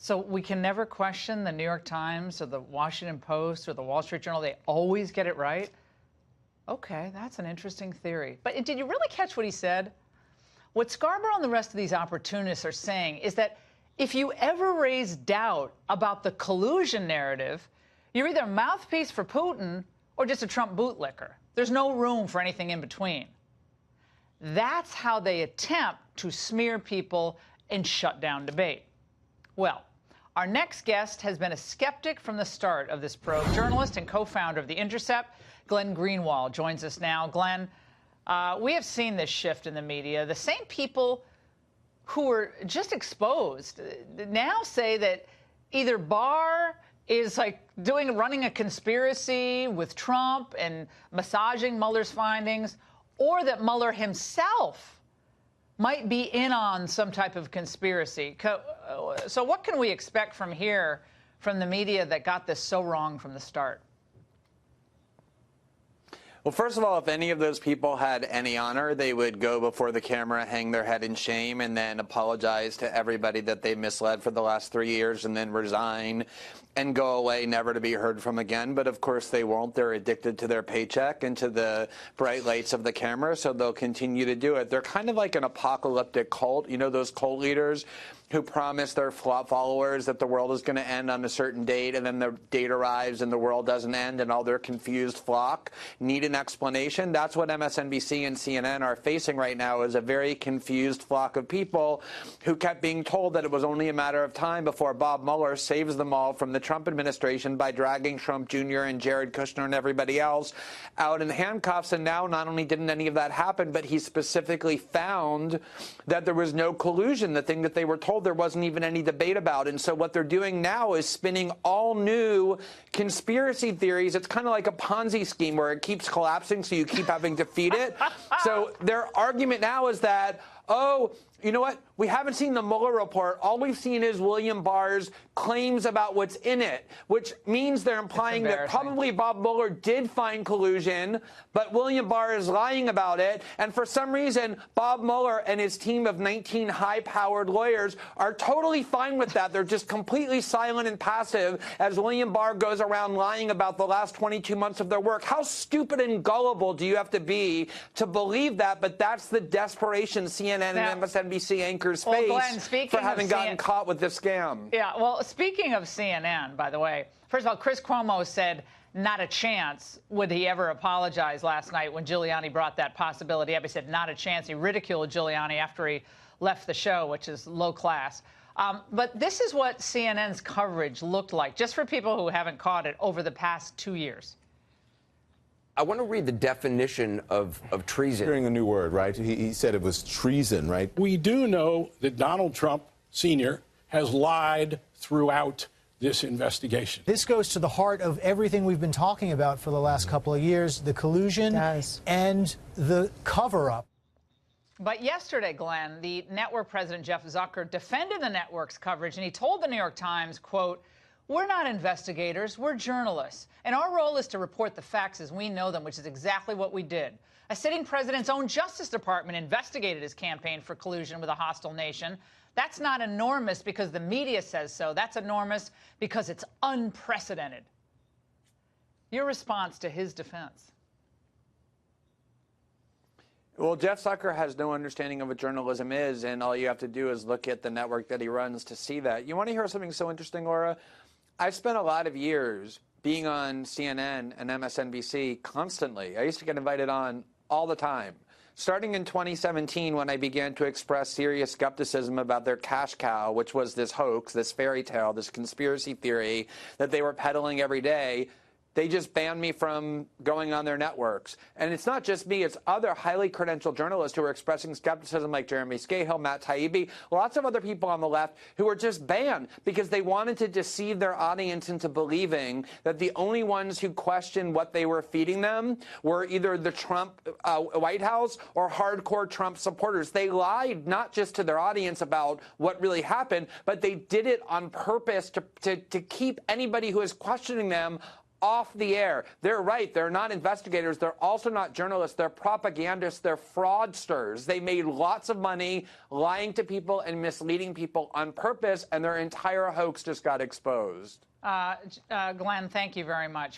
So we can never question the New York Times or the Washington Post or the Wall Street Journal. They always get it right. Okay, that's an interesting theory. But did you really catch what he said? What Scarborough and the rest of these opportunists are saying is that if you ever raise doubt about the collusion narrative, you're either a mouthpiece for Putin or just a Trump bootlicker. There's no room for anything in between. That's how they attempt to smear people and shut down debate. Well, our next guest has been a skeptic from the start of this probe. Journalist and co-founder of The Intercept, Glenn Greenwald, joins us now. Glenn, we have seen this shift in the media. The same people who were just exposed now say that either Barr is like running a conspiracy with Trump and massaging Mueller's findings, or that Mueller himself might be in on some type of conspiracy. So what can we expect from here, from the media that got this so wrong from the start? Well, first of all, if any of those people had any honor, they would go before the camera, hang their head in shame, and then apologize to everybody that they misled for the last 3 years, and then resign and go away, never to be heard from again. But of course they won't. They're addicted to their paycheck and to the bright lights of the camera, so they'll continue to do it. They're kind of like an apocalyptic cult. You know, those cult leaders who promise their followers that the world is going to end on a certain date, and then the date arrives and the world doesn't end, and all their confused flock need an explanation. That's what MSNBC and CNN are facing right now, is a very confused flock of people who kept being told that it was only a matter of time before Bob Mueller saves them all from the Trump administration by dragging Trump Jr. and Jared Kushner and everybody else out in handcuffs. And now not only didn't any of that happen, but he specifically found that there was no collusion, the thing that they were told there wasn't even any debate about. And so what they're doing now is spinning all new conspiracy theories. It's kind of like a Ponzi scheme where it keeps collapsing, so you keep having to feed it. So their argument now is that, oh, you know what? We haven't seen the Mueller report. All we've seen is William Barr's claims about what's in it, which means they're implying that probably Bob Mueller did find collusion, but William Barr is lying about it. And for some reason, Bob Mueller and his team of 19 high-powered lawyers are totally fine with that. They're just completely silent and passive as William Barr goes around lying about the last 22 months of their work. How stupid and gullible do you have to be to believe that? But that's the desperation CNN and MSNBC anchors face for having gotten caught with this scam. Yeah, well, speaking of CNN, by the way, first of all, Chris Cuomo said not a chance would he ever apologize last night when Giuliani brought that possibility up. He said not a chance. He ridiculed Giuliani after he left the show, which is low class. But this is what CNN's coverage looked like, just for people who haven't caught it, over the past 2 years. I want to read the definition of treason. Hearing a new word, right? He said it was treason, right? We do know that Donald Trump Sr. has lied throughout this investigation. This goes to the heart of everything we've been talking about for the last couple of years, the collusion and the cover-up. But yesterday, Glenn, the network president, Jeff Zucker, defended the network's coverage, and he told the New York Times, quote, "We're not investigators, we're journalists, and our role is to report the facts as we know them," which is exactly what we did. A sitting president's own Justice Department investigated his campaign for collusion with a hostile nation. That's not enormous because the media says so. That's enormous because it's unprecedented. Your response to his defense? Well, Jeff Zucker has no understanding of what journalism is, and all you have to do is look at the network that he runs to see that. You want to hear something so interesting, Laura? I've spent a lot of years being on CNN and MSNBC constantly. I used to get invited on all the time. Starting in 2017, when I began to express serious skepticism about their cash cow, which was this hoax, this fairy tale, this conspiracy theory that they were peddling every day, they just banned me from going on their networks. And it's not just me, it's other highly credentialed journalists who are expressing skepticism, like Jeremy Scahill, Matt Taibbi, lots of other people on the left who were just banned because they wanted to deceive their audience into believing that the only ones who questioned what they were feeding them were either the Trump White House or hardcore Trump supporters. They lied not just to their audience about what really happened, but they did it on purpose to keep anybody who is questioning them off the air. They're right. They're not investigators. They're also not journalists. They're propagandists. They're fraudsters. They made lots of money lying to people and misleading people on purpose, and their entire hoax just got exposed. Glenn, thank you very much.